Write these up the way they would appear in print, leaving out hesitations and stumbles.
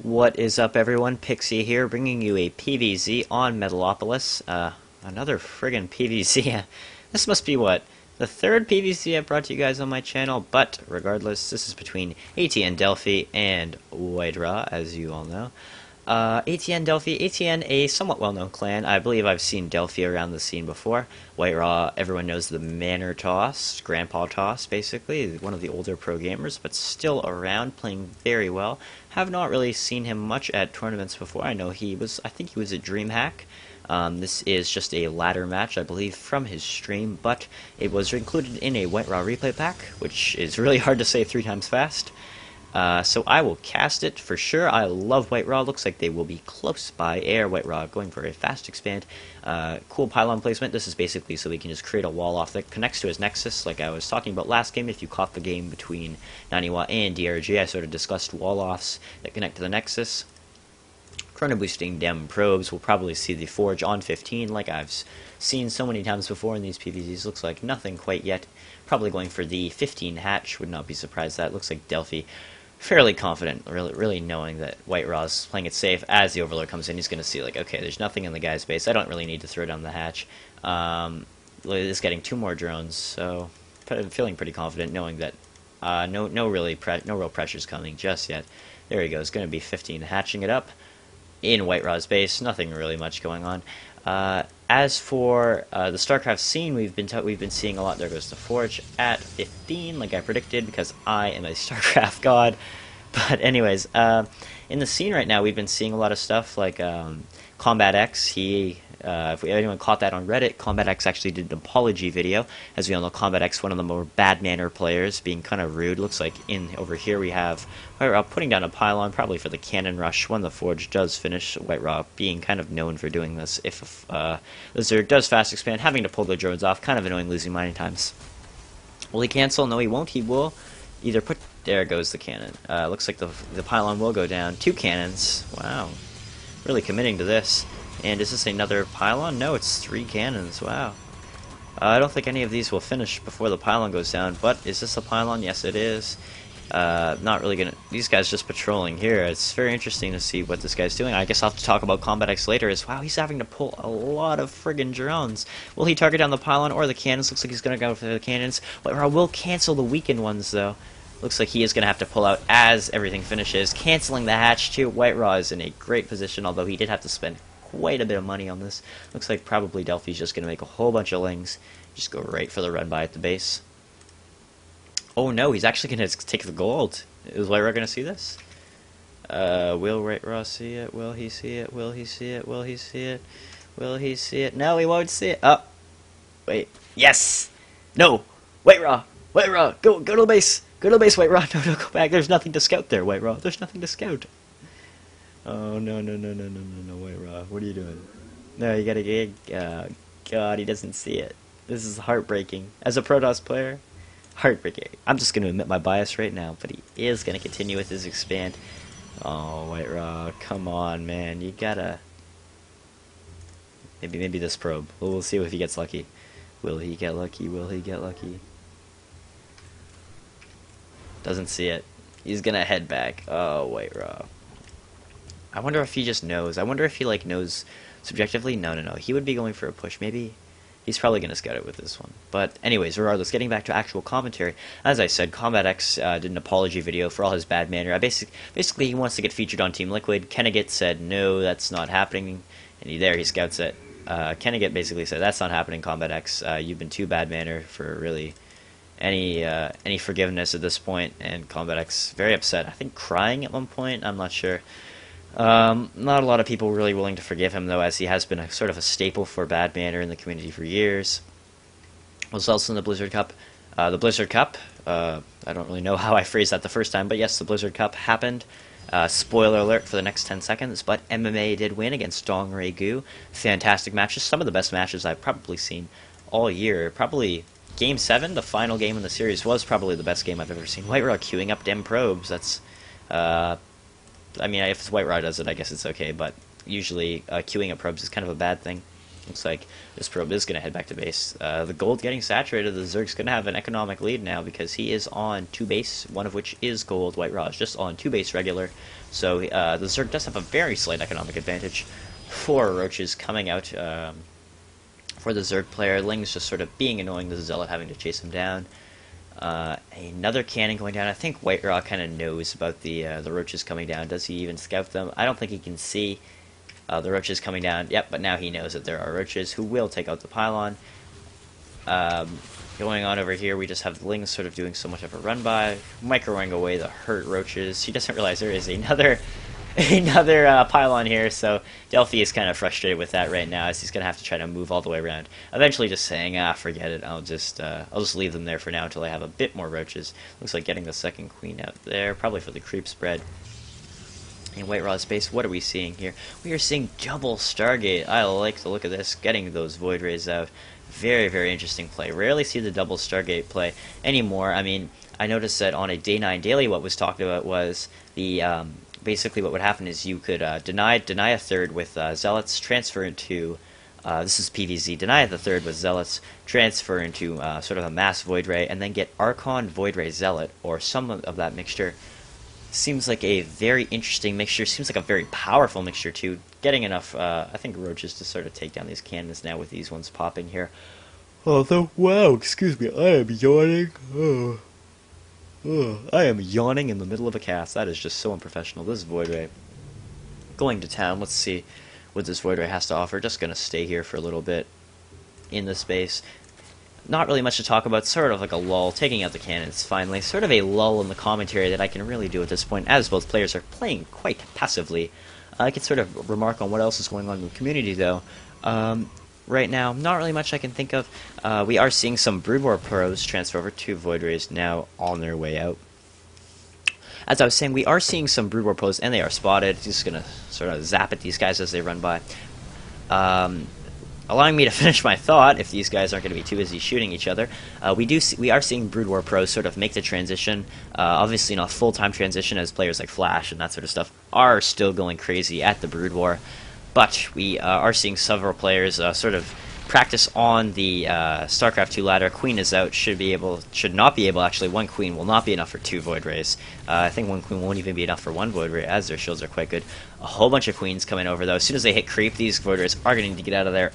What is up, everyone? Pixie here, bringing you a PVZ on Metalopolis. Another friggin' PVZ. This must be, what, the third PVZ I've brought to you guys on my channel, but regardless, this is between AtnDelphi and White Raw, as you all know. AtnDelphi, ATN, a somewhat well-known clan. I believe I've seen Delphi around the scene before. White Raw, everyone knows the Manor Toss, Grandpa Toss, basically. One of the older pro gamers, but still around, playing very well. Have not really seen him much at tournaments before. I think he was at DreamHack. This is just a ladder match, I believe, from his stream, but it was included in a White Raw replay pack, which is really hard to say 3 times fast. So I will cast it for sure. I love White Raw. Looks like they will be close by air. White Raw going for a fast expand. Cool pylon placement. This is basically so we can just create a wall off that connects to his nexus. Like I was talking about last game, if you caught the game between 90W and DRG, I sort of discussed wall offs that connect to the nexus. Chrono boosting dem probes. We'll probably see the forge on 15 like I've seen so many times before in these PVZs. Looks like nothing quite yet. Probably going for the 15 hatch. Would not be surprised that. Looks like Delphi fairly confident, really knowing that White Raw's playing it safe. As the Overlord comes in, he's going to see, like, okay, there's nothing in the guy's base. I don't really need to throw down the hatch. Is getting 2 more drones, so feeling pretty confident, knowing that no real pressure's coming just yet. There he goes, going to be 15, hatching it up in White Raw's base. Nothing really much going on. As for the StarCraft scene, we've been seeing a lot. There goes the Forge at 15, like I predicted, because I am a StarCraft god. But anyways, in the scene right now, we've been seeing a lot of stuff like Combat X. If anyone caught that on Reddit, Combat X actually did an apology video. As we all know, Combat X, one of the more bad manner players, being kind of rude. Looks like over here we have White Raw putting down a pylon, probably for the cannon rush when the Forge does finish. White Raw being kind of known for doing this. If Lizard does fast expand, having to pull the drones off, kind of annoying, losing mining times. Will he cancel? No, he won't. He will either put... There goes the cannon. Looks like the pylon will go down. 2 cannons. Wow. Really committing to this. And is this another pylon? No, it's 3 cannons. Wow. I don't think any of these will finish before the pylon goes down, but is this a pylon? Yes, it is. Not really gonna... These guys just patrolling here. It's very interesting to see what this guy's doing. I guess I'll have to talk about Combat X later. Wow, he's having to pull a lot of friggin' drones. Will he target down the pylon or the cannons? Looks like he's gonna go for the cannons. White Raw will cancel the weakened ones, though. Looks like he is going to have to pull out as everything finishes. Canceling the hatch, too. White Raw is in a great position, although he did have to spend quite a bit of money on this. Looks like probably Delphi's just going to make a whole bunch of lings. Just go right for the run by at the base. Oh no, he's actually going to take the gold. Is White Raw going to see this? Will White Raw see it? Will he see it? Will he see it? Will he see it? Will he see it? No, he won't see it. Oh. Wait. Yes! No! White Raw! White Raw! Go to the base! Go to the base, White Raw. No, go back. There's nothing to scout there, White Raw. There's nothing to scout. Oh, no, White Raw. What are you doing? No, you gotta get... God, he doesn't see it. This is heartbreaking. As a Protoss player, heartbreaking. I'm just gonna admit my bias right now, but he is gonna continue with his expand. Oh, White Raw, come on, man. You gotta... Maybe this probe. We'll see if he gets lucky. Will he get lucky? Will he get lucky? Doesn't see it. He's gonna head back. Oh, White Raw. I wonder if he just knows. I wonder if he, like, knows subjectively. No. He would be going for a push. Maybe he's probably gonna scout it with this one. But anyways, regardless, getting back to actual commentary. As I said, Combat X did an apology video for all his bad manner. Basically, he wants to get featured on Team Liquid. Kennegat said, no, that's not happening. And he scouts it. Kennegat basically said, that's not happening, Combat X. You've been too bad manner for really... any forgiveness at this point, and Combat X very upset. I think crying at one point. I'm not sure. Not a lot of people really willing to forgive him, though, as he has been a sort of a staple for bad manner in the community for years. Was also in the Blizzard Cup. The Blizzard Cup. I don't really know how I phrased that the first time, but yes, the Blizzard Cup happened. Spoiler alert for the next 10 seconds, but MMA did win against Dong Ray Gu. Fantastic matches. Some of the best matches I've probably seen all year. Probably. Game 7, the final game in the series, was probably the best game I've ever seen. White Raw queuing up dem probes. That's, I mean, if White Raw does it, I guess it's okay, but usually queuing up probes is kind of a bad thing. Looks like this probe is going to head back to base. The gold getting saturated. The Zerg's going to have an economic lead now because he is on 2 base, one of which is gold. White Raw is just on 2 base regular. So the Zerg does have a very slight economic advantage. 4 roaches coming out for the Zerg player. Ling's just sort of being annoying. The Zealot having to chase him down. Another cannon going down. I think White Raw kind of knows about the roaches coming down. Does he even scout them? I don't think he can see the roaches coming down. Yep, but now he knows that there are roaches who will take out the pylon. Going on over here, we just have the Ling sort of doing so much of a run-by, microwing away the hurt roaches. He doesn't realize there is another pylon here, so Delphi is kind of frustrated with that right now, as he's going to have to try to move all the way around. Eventually just saying, forget it, I'll just leave them there for now until I have a bit more roaches. Looks like getting the second queen out there, probably for the creep spread. In White Raw's base, what are we seeing here? We are seeing double Stargate. I like the look of this, getting those Void Rays out. Very, very interesting play. Rarely see the double Stargate play anymore. I mean, I noticed that on a Day 9 daily, what was talked about was the basically what would happen is you could deny a third with Zealots, transfer into this is PVZ, deny the third with Zealots, transfer into sort of a mass Void Ray, and then get Archon Void Ray Zealot, or some of that mixture. Seems like a very interesting mixture. Seems like a very powerful mixture too. Getting enough, I think, roaches to sort of take down these cannons now with these ones popping here. Although, wow, excuse me, I am yawning. I am yawning in the middle of a cast. That is just so unprofessional. This is Void Ray going to town. Let's see what this Void Ray has to offer. Just gonna stay here for a little bit in the space. Not really much to talk about, sort of like a lull, taking out the cannons finally. Sort of a lull in the commentary that I can really do at this point, as both players are playing quite passively. I can sort of remark on what else is going on in the community, though. Right now, not really much I can think of. We are seeing some Brood War pros transfer over to Void Rays now on their way out. As I was saying, we are seeing some Brood War pros, and they are spotted. Just going to sort of zap at these guys as they run by. Allowing me to finish my thought, if these guys aren't going to be too busy shooting each other, we are seeing Brood War pros sort of make the transition. Obviously, not a full-time transition, as players like Flash and that sort of stuff are still going crazy at the Brood War, but we are seeing several players sort of practice on the StarCraft 2 ladder. Queen is out. Should not be able. Actually, 1 queen will not be enough for 2 Void Rays. I think 1 queen won't even be enough for 1 Void Ray, as their shields are quite good. A whole bunch of queens coming over, though. As soon as they hit creep, these Void Rays are going to need to get out of there.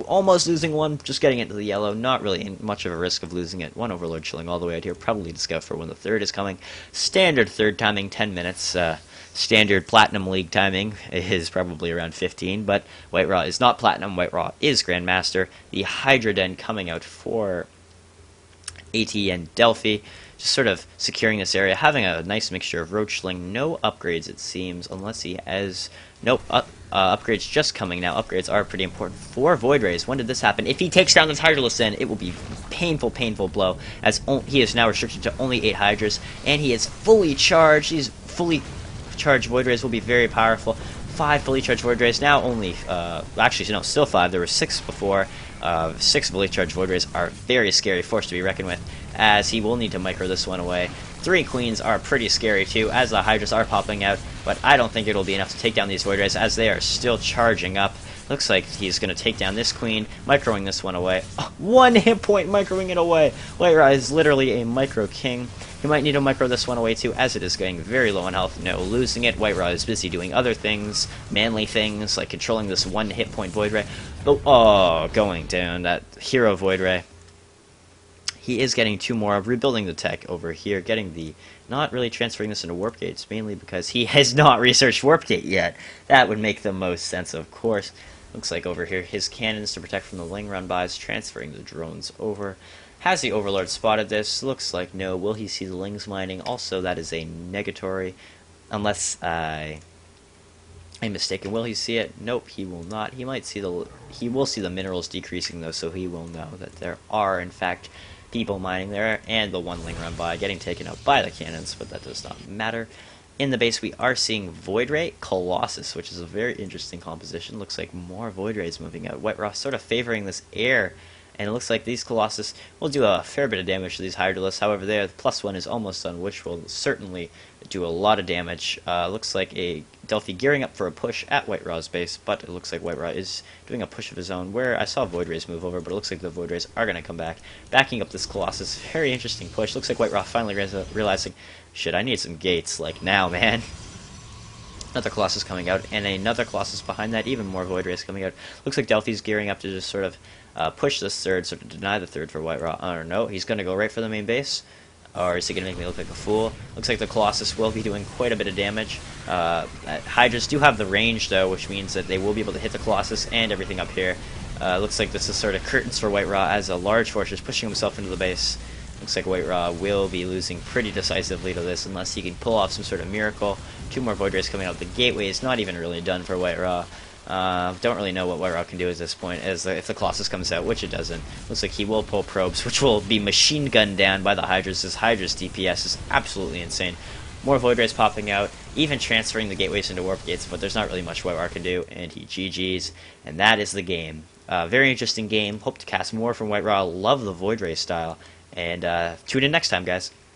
Almost losing one, just getting it to the yellow. Not really much of a risk of losing it. 1 Overlord chilling all the way out here, probably to scout for when the third is coming. Standard third timing, 10 minutes. Standard Platinum League timing is probably around 15, but White Raw is not Platinum. White Raw is Grandmaster. The Hydra Den coming out for AtnDelphi, just sort of securing this area, having a nice mixture of Roachling. No upgrades, it seems, unless he has... Nope, upgrades just coming now. Upgrades are pretty important for Void Rays. When did this happen? If he takes down this Hydraless Den, it will be painful, painful blow, as he is now restricted to only 8 Hydras, and he is fully charged. He's fully charged. Void Rays will be very powerful. 5 fully charged Void Rays, now only, actually, no, still 5. There were 6 before. 6 fully charged Void Rays are very scary force to be reckoned with, as he will need to micro this one away. 3 queens are pretty scary too, as the Hydras are popping out, but I don't think it'll be enough to take down these Void Rays, as they are still charging up. Looks like he's going to take down this queen, microing this one away. 1 hit point, microing it away. White Raw is literally a micro king. He might need to micro this one away too, as it is getting very low on health. No losing it. White Raw is busy doing other things, manly things, like controlling this 1 hit point Void Ray. Oh, going down, that hero Void Ray. He is getting 2 more, rebuilding the tech over here, getting the... Not really transferring this into Warp Gates, mainly because he has not researched Warp Gate yet. That would make the most sense, of course. Looks like over here, his cannons to protect from the Ling run-bys, transferring the drones over. Has the Overlord spotted this? Looks like no. Will he see the Lings mining? Also, that is a negatory, unless I'm mistaken. Will he see it? Nope, he will not. He might see he will see the minerals decreasing, though, so he will know that there are, in fact, people mining there, and the 1 Ling run by getting taken out by the cannons, but that does not matter. In the base, we are seeing Void Ray Colossus, which is a very interesting composition. Looks like more Void Rays moving out. White Raw sort of favoring this air And it looks like these Colossus will do a fair bit of damage to these Hydralisks. However, there, the +1 is almost done, which will certainly do a lot of damage. Looks like a Delphi gearing up for a push at White Raw's base, but it looks like White Raw is doing a push of his own, where I saw Void Rays move over, but it looks like the Void Rays are going to come back, backing up this Colossus. Very interesting push. Looks like White Raw finally realizing, shit, I need some gates, like, now, man. Another Colossus coming out, and another Colossus behind that, even more Void Rays coming out. Looks like Delphi's gearing up to just sort of push this third, sort of deny the third for White Raw. I don't know, he's going to go right for the main base, or is he going to make me look like a fool? Looks like the Colossus will be doing quite a bit of damage. Hydras do have the range, though, which means that they will be able to hit the Colossus and everything up here. Looks like this is sort of curtains for White Raw as a large force is pushing himself into the base. Looks like White Raw will be losing pretty decisively to this unless he can pull off some sort of miracle. Two more Void Rays coming out. The gateway is not even really done for White Raw. Don't really know what White Raw can do at this point, as if the Colossus comes out, which it doesn't. Looks like he will pull probes, which will be machine gunned down by the Hydras. This Hydra's DPS is absolutely insane. More Void Rays popping out, even transferring the gateways into warp gates, but there's not really much White Raw can do, and he GG's, and that is the game. Very interesting game. Hope to cast more from White Raw. Love the Void Ray style, and tune in next time, guys.